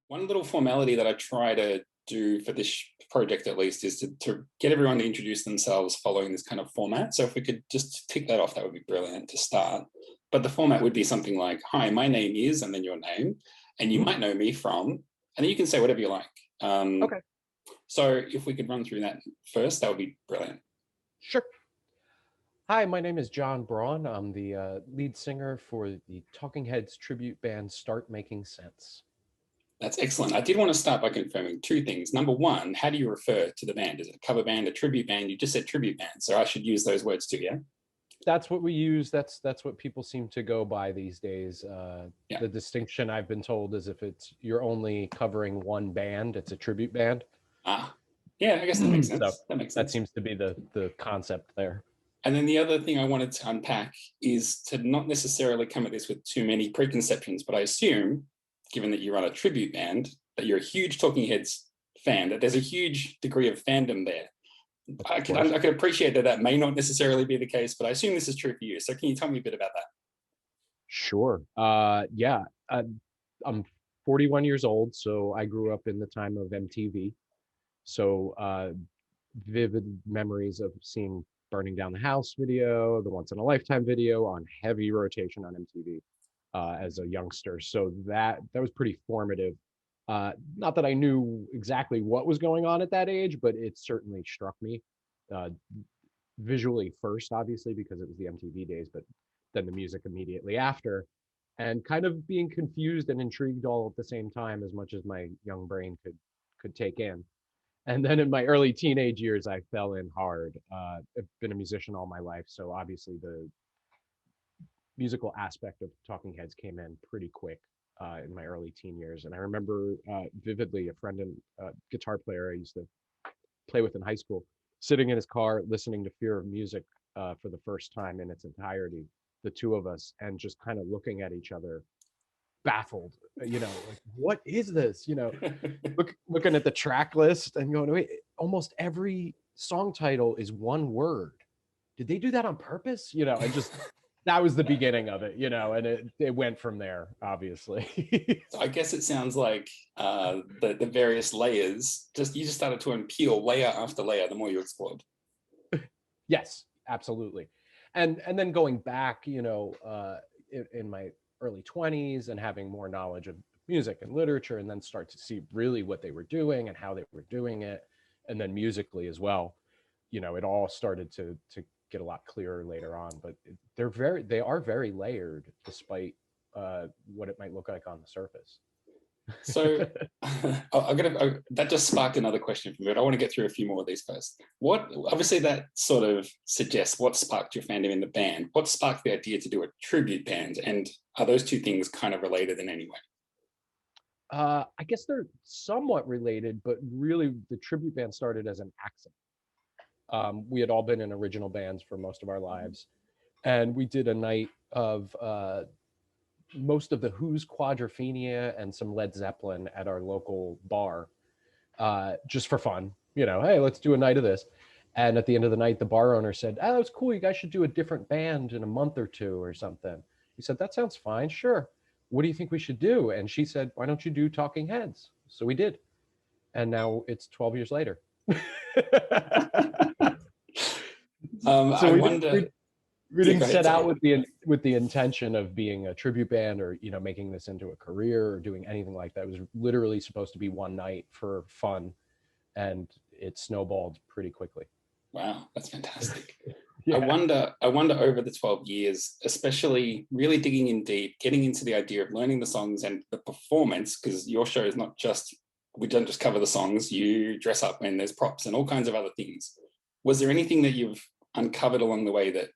One little formality that I try to do for this project, at least, is to get everyone to introduce themselves following this kind of format. So if we could just tick that off, that would be brilliant to start. But the format would be something like, hi, my name is, and then your name, and you might know me from, and then you can say whatever you like. Okay. So if we could run through that first, that would be brilliant. Sure. Hi, my name is Jon Braun. I'm the lead singer for the Talking Heads tribute band Start Making Sense. That's excellent. I did want to start by confirming two things. Number one, how do you refer to the band? Is it a cover band, a tribute band? You just said tribute band, so I should use those words too, yeah? That's what we use. That's what people seem to go by these days. Yeah. The distinction I've been told is if you're only covering one band, it's a tribute band. Ah, yeah, I guess that makes So sense. That makes that sense. seems to be the concept there. And then the other thing I wanted to unpack is to not necessarily come at this with too many preconceptions, but I assume, given that you run a tribute band, that you're a huge Talking Heads fan, that there's a huge degree of fandom there. I could appreciate that may not necessarily be the case, but I assume this is true for you. So can you tell me a bit about that? Sure. Yeah. I'm 41 years old, so I grew up in the time of MTV. So vivid memories of seeing Burning Down the House video, the Once in a Lifetime video on heavy rotation on MTV as a youngster. So that was pretty formative. Not that I knew exactly what was going on at that age, but it certainly struck me uh, visually first, obviously, because it was the MTV days, but then the music immediately after, and kind of being confused and intrigued all at the same time, as much as my young brain could take in. And then in my early teenage years, I fell in hard. I've been a musician all my life, so obviously the musical aspect of Talking Heads came in pretty quick in my early teen years. And I remember vividly a friend and guitar player I used to play with in high school, sitting in his car listening to Fear of Music for the first time in its entirety, the two of us, and just kind of looking at each other baffled, like, what is this? Looking at the track list and going, wait, almost every song title is one word. Did they do that on purpose? And just that was the beginning of it, and it went from there, obviously. So I guess it sounds like the various layers, you just started to unpeel layer after layer the more you explored. Yes, absolutely. And then going back, in my early 20s and having more knowledge of music and literature, and then start to see really what they were doing and how they were doing it, and then musically as well, it all started to get a lot clearer later on. But they are very layered, despite what it might look like on the surface. So that just sparked another question for me, but I want to get through a few more of these first. Obviously that sort of suggests what sparked your fandom in the band. What sparked the idea to do a tribute band? And are those two things kind of related in any way? I guess they're somewhat related, but really the tribute band started as an accident. We had all been in original bands for most of our lives, and we did a night of most of the Who's Quadrophenia and some Led Zeppelin at our local bar, just for fun. Hey, let's do a night of this. And at the end of the night, the bar owner said, "Oh, that's cool. You guys should do a different band in a month or two or something." We said, "That sounds fine. Sure. What do you think we should do?" And she said, "Why don't you do Talking Heads?" So we did. And now it's 12 years later. I So wonder. we Yeah, didn't go ahead. set out Sorry. with the intention of being a tribute band, or making this into a career or doing anything like that. It was literally supposed to be one night for fun, and it snowballed pretty quickly. Wow, that's fantastic. I Yeah. wonder over the 12 years, especially really digging in deep, getting into the idea of learning the songs and the performance, because your show is not just, we don't just cover the songs, you dress up and there's props and all kinds of other things. Was there anything that you've uncovered along the way that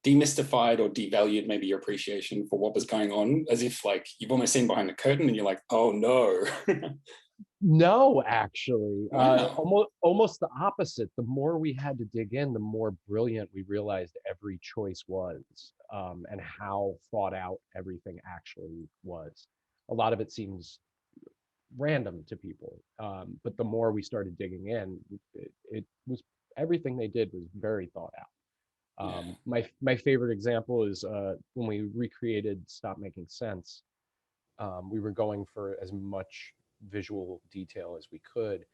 demystified or devalued maybe your appreciation for what was going on, as if like you've almost seen behind the curtain and you're like, oh no? No, actually, Wow. almost the opposite. The more we had to dig in, the more brilliant we realized every choice was, and how thought out everything actually was. A lot of it seems random to people, but the more we started digging in, it was everything they did was very thought out. Yeah. My favorite example is when we recreated Stop Making Sense. We were going for as much visual detail as we could.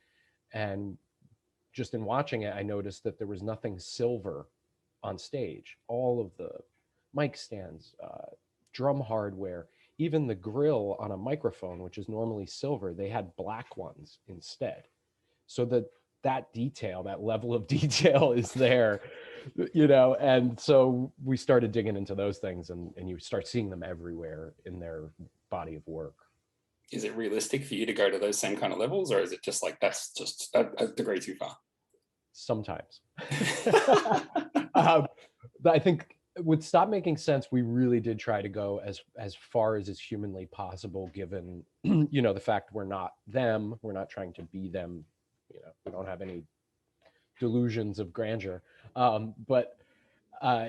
And just in watching it, I noticed that there was nothing silver on stage. All of the mic stands, drum hardware, even the grill on a microphone, which is normally silver, they had black ones instead. So that detail, that level of detail is there, and so we started digging into those things, and you start seeing them everywhere in their body of work. Is it realistic for you to go to those same kind of levels, or is it just like that's just a degree too far? Sometimes. I think with Stop Making Sense, we really did try to go as far as is humanly possible, given the fact we're not them, we're not trying to be them, we don't have any delusions of grandeur, but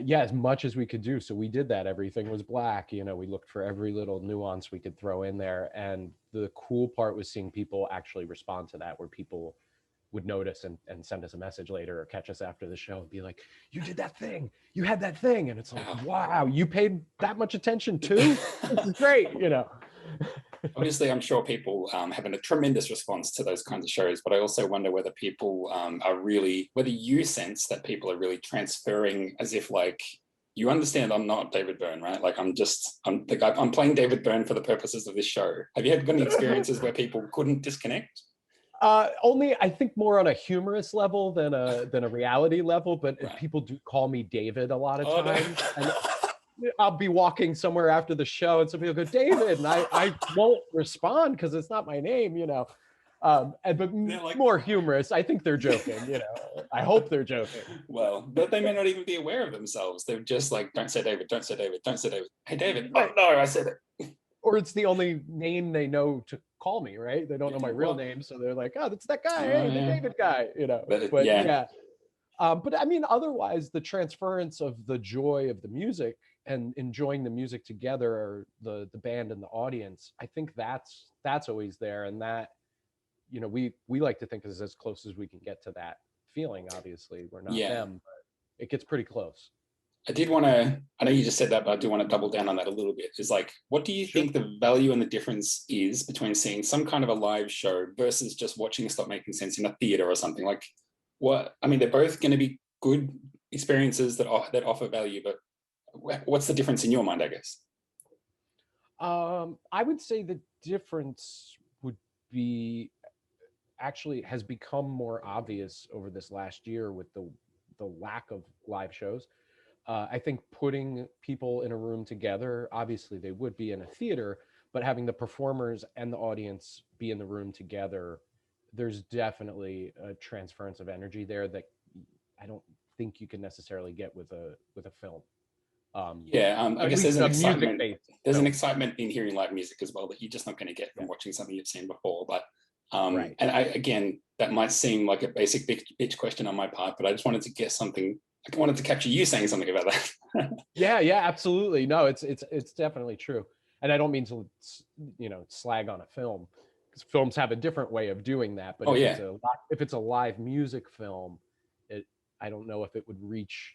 yeah, as much as we could do. So we did that. Everything was black. We looked for every little nuance we could throw in there. And the cool part was seeing people actually respond to that, where people would notice and send us a message later or catch us after the show and be like, you did that thing, you had that thing. And it's like, wow, you paid that much attention too? This is great, Obviously, I'm sure people having a tremendous response to those kinds of shows, but I also wonder whether people whether you sense that people are really transferring as if like, you understand I'm not David Byrne, right? Like I'm playing David Byrne for the purposes of this show. Have you had any experiences where people couldn't disconnect? Only, I think, more on a humorous level than a reality level, but right. People do call me David a lot of times. No. And I'll be walking somewhere after the show and somebody will go, David, and I won't respond because it's not my name, but like, more humorous. I think they're joking, I hope they're joking. Well, but they may not even be aware of themselves. They're just like, don't say David, don't say David, don't say David. Hey, David. Right. Oh, no, I said it. Or it's the only name they know to call me, right? They don't know my real name. So they're like, oh, that's that guy. Hey, the David guy, But yeah. But I mean, otherwise, the transference of the joy of the music and enjoying the music together, or the band and the audience, I think that's always there. And that, we like to think is as close as we can get to that feeling. Obviously, we're not them, but it gets pretty close. I know you just said that, but I do want to double down on that a little bit. Is like, what do you think the value and the difference is between seeing some kind of a live show versus just watching Stop Making Sense in a theater or something? Like, they're both going to be good experiences that offer value, but what's the difference in your mind, I guess? I would say the difference would be actually has become more obvious over this last year with the lack of live shows. I think putting people in a room together, obviously they would be in a theater, but having the performers and the audience be in the room together, there's definitely a transference of energy there that I don't think you can necessarily get with a film. I guess there's an excitement. There's an excitement in hearing live music as well that you're just not going to get from watching something you've seen before. But right. And again, that might seem like a basic bitch question on my part, but I just wanted to get something. I wanted to capture you saying something about that. yeah, absolutely. No, it's definitely true. And I don't mean to, slag on a film, because films have a different way of doing that. But if it's a live music film, I don't know if it would reach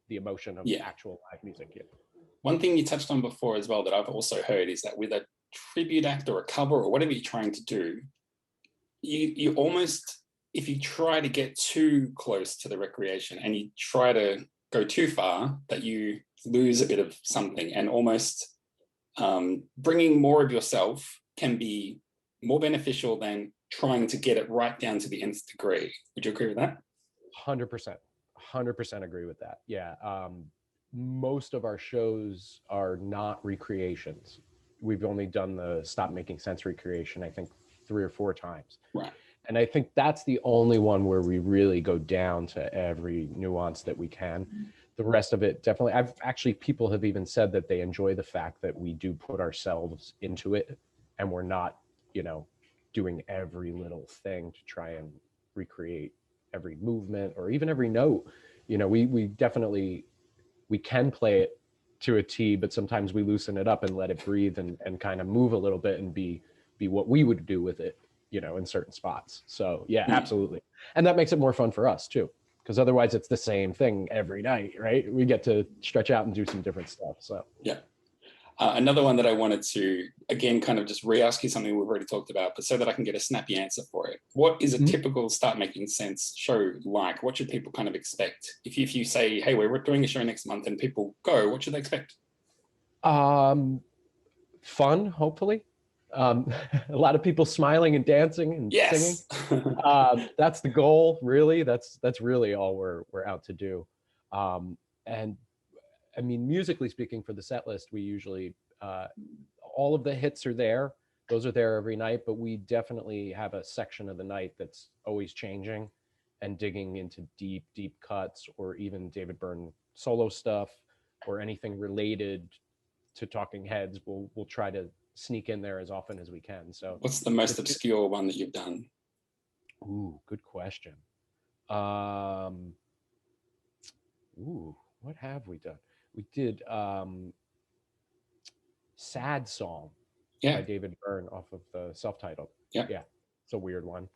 the emotion of actual live music. Yeah. One thing you touched on before as well that I've also heard is that with a tribute act or a cover or whatever you're trying to do, you almost, if you try to get too close to the recreation and you try to go too far, that you lose a bit of something, and almost bringing more of yourself can be more beneficial than trying to get it right down to the nth degree. Would you agree with that? 100% agree with that. Yeah. Most of our shows are not recreations. We've only done the Stop Making Sense recreation, I think 3 or 4 times. Right. And I think that's the only one where we really go down to every nuance that we can. The rest of it, definitely, people have even said that they enjoy the fact that we do put ourselves into it and we're not, doing every little thing to try and recreate every movement or even every note. We definitely, we can play it to a T, but sometimes we loosen it up and let it breathe and kind of move a little bit and be what we would do with it, in certain spots. So yeah, absolutely. And that makes it more fun for us too, because otherwise it's the same thing every night, right? We get to stretch out and do some different stuff. So yeah. Another one that I wanted to, again, kind of just re-ask you something we've already talked about, but so that I can get a snappy answer for it. What is a typical Start Making Sense show like? What should people kind of expect? If you say, hey, we're doing a show next month and people go, what should they expect? Fun, hopefully. A lot of people smiling and dancing and singing. Yes. That's the goal, really. That's really all we're out to do. And I mean, musically speaking, for the set list, we usually all of the hits are there. Those are there every night, but we definitely have a section of the night that's always changing and digging into deep, deep cuts, or even David Byrne solo stuff, or anything related to Talking Heads. We'll try to sneak in there as often as we can. So, what's the most obscure one that you've done? Ooh, good question. What have we done? We did Sad Song by David Byrne off of the self-titled. Yeah, it's a weird one.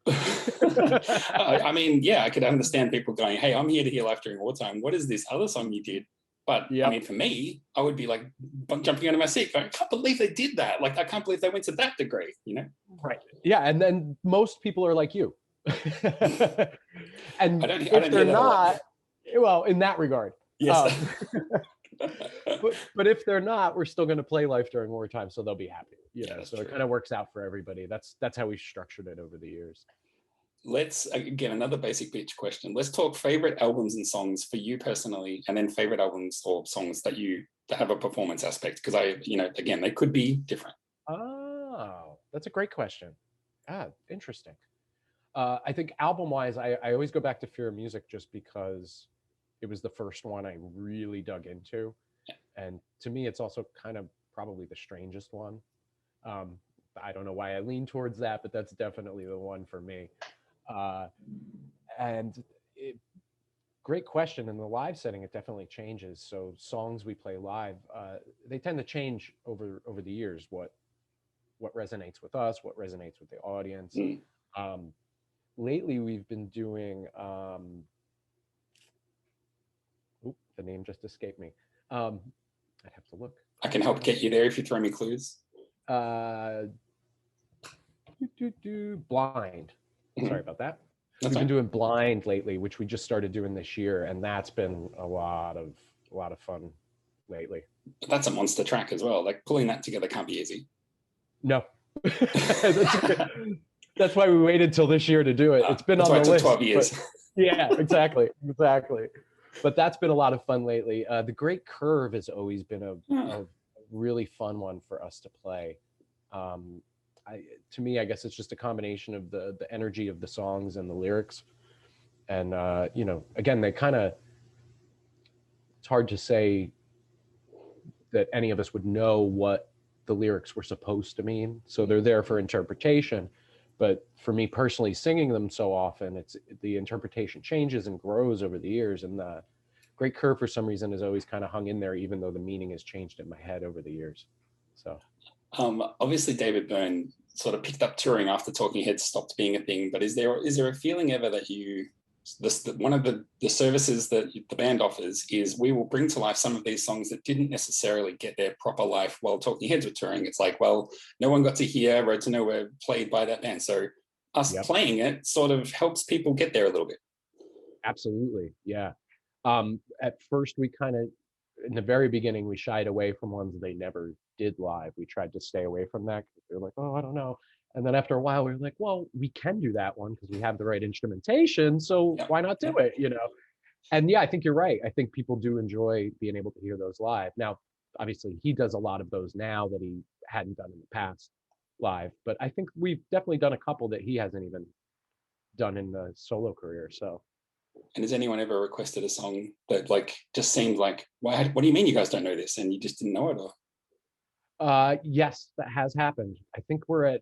I mean, yeah, I could understand people going, hey, I'm here to hear life during wartime. What is this other song you did? But I mean, for me, I would be like jumping out of my seat going, I can't believe they did that. Like, I can't believe they went to that degree, you know? Right. Yeah, and then most people are like you. And if they're not, well, in that regard. Yes. But if they're not, we're still going to play life during wartime, so they'll be happy. You know, so true. It kind of works out for everybody. That's how we've structured it over the years. Let's, again, another basic pitch question. Let's talk favorite albums and songs for you personally, and then favorite albums or songs that have a performance aspect. Because again, they could be different. Oh, that's a great question. Interesting. I think album-wise, I always go back to Fear of Music just because it was the first one I really dug into. Yeah. And to me, it's also kind of probably the strangest one. I don't know why I lean towards that, but that's definitely the one for me. Great question. In the live setting, it definitely changes. So songs we play live, they tend to change over the years. What resonates with us, what resonates with the audience. Lately, we've been doing. The name just escaped me. I'd have to look. I can help get you there if you throw me clues. Blind. Sorry about that. We've been doing Blind lately, which we just started doing this year, and that's been a lot of fun lately. But that's a monster track as well. Like, pulling that together can't be easy. No. That's why we waited till this year to do it. It's been on the list. 12 years. Yeah, exactly. But that's been a lot of fun lately. The Great Curve has always been a really fun one for us to play. To me, I guess it's just a combination of the energy of the songs and the lyrics. And, again, they kind of, it's hard to say that any of us would know what the lyrics were supposed to mean. So they're there for interpretation. But for me personally, singing them so often, the interpretation changes and grows over the years. And the Great Curve, for some reason, has always kind of hung in there, even though the meaning has changed in my head over the years. So, obviously, David Byrne sort of picked up touring after Talking Heads stopped being a thing. But is there a feeling ever that one of the services that the band offers is we will bring to life some of these songs that didn't necessarily get their proper life while Talking Heads were touring? It's like, well, no one got to hear Road to Nowhere played by that band. So us playing it sort of helps people get there a little bit. Absolutely. Yeah. At first, we kind of, in the very beginning, we shied away from ones they never did live. We tried to stay away from that because we were like, oh, I don't know. And then after a while, we were like, well, we can do that one because we have the right instrumentation. So why not do it, And yeah, I think you're right. I think people do enjoy being able to hear those live. Now, obviously, he does a lot of those now that he hadn't done in the past live. But I think we've definitely done a couple that he hasn't even done in the solo career. So. And has anyone ever requested a song that just seemed like, what do you mean you guys don't know this? And you just didn't know it? Or? Yes, that has happened. I think we're at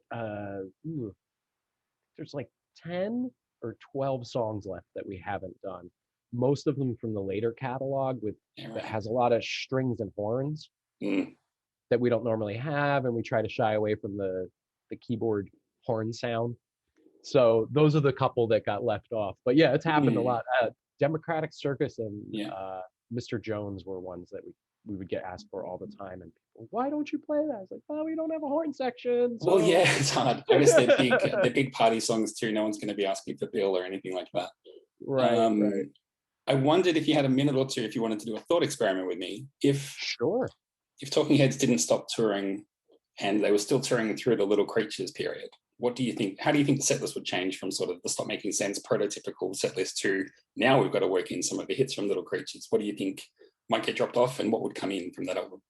there's like 10 or 12 songs left that we haven't done. Most of them from the later catalog that has a lot of strings and horns that we don't normally have, and we try to shy away from the keyboard horn sound. So those are the couple that got left off. But yeah, it's happened a lot. Democratic Circus and Mr. Jones were ones that we would get asked for all the time, and people, why don't you play that? I was like, oh, we don't have a horn section. Well, So yeah, it's hard. I guess they're big party songs too. No one's going to be asking for Bill or anything like that. right, right. I wondered if you had a minute or two, if you wanted to do a thought experiment with me. Sure. If Talking Heads didn't stop touring and they were still touring through the Little Creatures period, what do you think? How do you think the set list would change from sort of the Stop Making Sense prototypical set list to now we've got to work in some of the hits from Little Creatures? What do you think might get dropped off and what would come in from that album?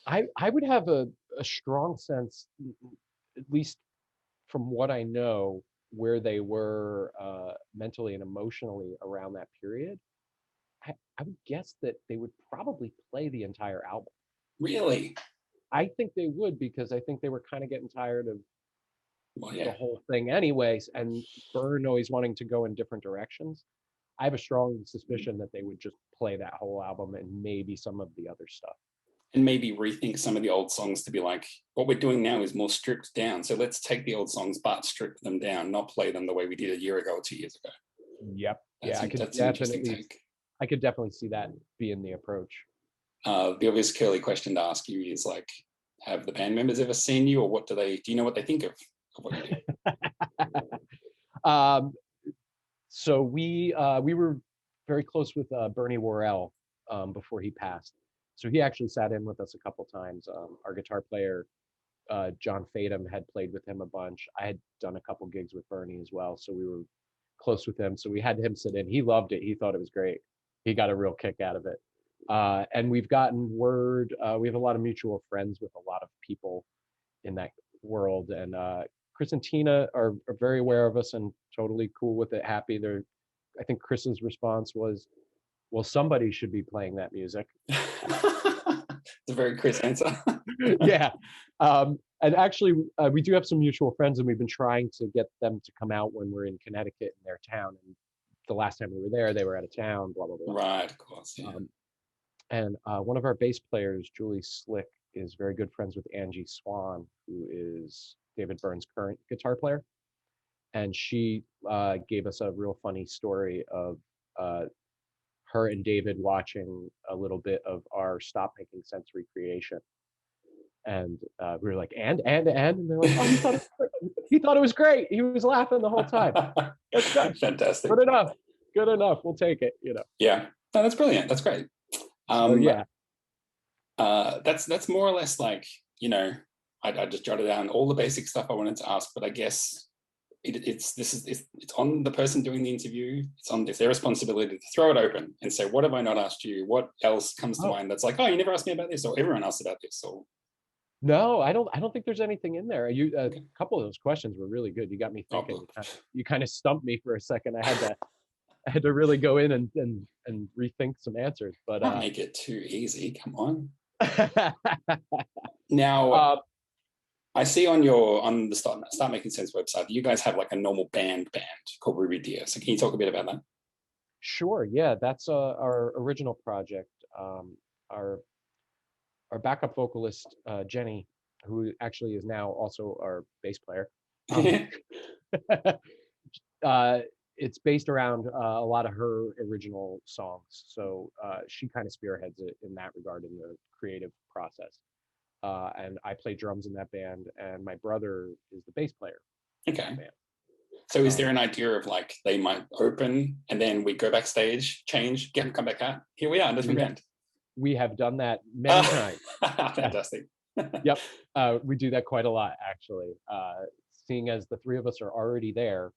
I would have a strong sense, at least from what I know, where they were mentally and emotionally around that period. I would guess that they would probably play the entire album. Really? I think they would, because I think they were kind of getting tired of Well, the yeah. whole thing anyways, and Byrne always wanting to go in different directions. I have a strong suspicion that they would just play that whole album and maybe some of the other stuff. And maybe rethink some of the old songs to be like, what we're doing now is more stripped down. So let's take the old songs, but strip them down, not play them the way we did a year ago or 2 years ago. Yep. That's Yeah, an interesting take. I could definitely see that being the approach. The obvious curly question to ask you is like, have the band members ever seen you, or what do you know what they think of what you do? So we were very close with Bernie Worrell before he passed. So he actually sat in with us a couple times. Our guitar player, John Fadum, had played with him a bunch. I had done a couple gigs with Bernie as well, so we were close with him. So we had him sit in. He loved it. He thought it was great. He got a real kick out of it. And we've gotten word. We have a lot of mutual friends with a lot of people in that world, and Chris and Tina are very aware of us and totally cool with it, happy. I think Chris's response was, well, somebody should be playing that music. It's a very Chris answer. Yeah. And actually, we do have some mutual friends, and we've been trying to get them to come out when we're in Connecticut in their town. And the last time we were there, they were out of town, blah, blah, blah. Right, of course. Yeah. And one of our bass players, Julie Slick, is very good friends with Angie Swan, who is David Byrne's current guitar player. And she gave us a real funny story of her and David watching a little bit of our Stop Making Sense recreation. And we were like, and they're like, oh, he thought it was great. He was laughing the whole time. That's good. Fantastic. Good enough. We'll take it, you know. Yeah. No, that's brilliant. That's great. Yeah. That's more or less like, you know, I just jotted down all the basic stuff I wanted to ask, but I guess it's on the person doing the interview. It's their responsibility to throw it open and say, what have I not asked you? What else comes to mind that's like, oh, you never asked me about this, or everyone asked about this, or no, I don't think there's anything in there. A couple of those questions were really good. You got me thinking. You kind of stumped me for a second. I had to really go in and rethink some answers. But don't make it too easy. Come on. Now, I see on the Start Making Sense website, you guys have like a normal band called Ruby Deer. So can you talk a bit about that? Sure. Yeah, that's our original project. Our backup vocalist, Jenny, who actually is now also our bass player. It's based around a lot of her original songs. So she kind of spearheads it in that regard in the creative process. And I play drums in that band, and my brother is the bass player. Okay. So is there an idea of like they might open and then we go backstage, change, get them, come back out? Here we are, different band. We have done that many times. Fantastic. Yep. We do that quite a lot, actually. Seeing as the three of us are already there,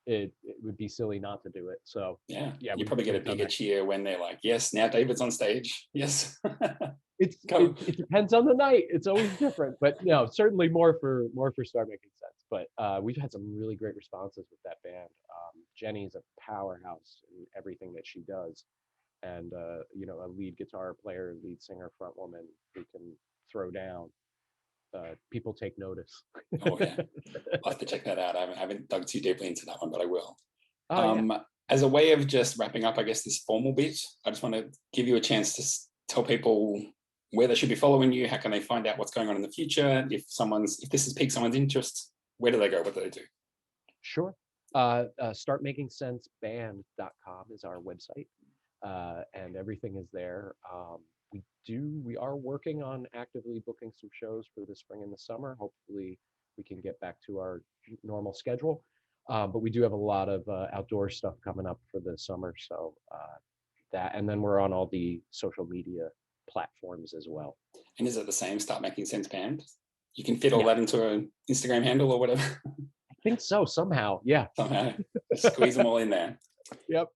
it would be silly not to do it. So yeah, you probably get a bigger cheer when they're like, yes, now David's on stage. Yes. It depends on the night. It's always different, but no, certainly more for Start Making Sense. But we've had some really great responses with that band. Jenny's a powerhouse in everything that she does, and you know, a lead guitar player, lead singer, front woman who can throw down. People take notice. Oh yeah, I'll have to check that out. I haven't dug too deeply into that one, but I will. Yeah. As a way of just wrapping up, I guess, this formal bit, I just want to give you a chance to tell people where they should be following you. How can they find out what's going on in the future? If this has piqued someone's interest, where do they go? What do they do? Sure. StartmakingSenseBand.com is our website, and everything is there. we are working on actively booking some shows for the spring and the summer. Hopefully we can get back to our normal schedule. But we do have a lot of outdoor stuff coming up for the summer. So that, and then we're on all the social media platforms as well. And is it the same Start Making Sense Band? You can fit all Yeah, that into an Instagram handle or whatever. I think so somehow. Yeah. Somehow squeeze them all in there. Yep.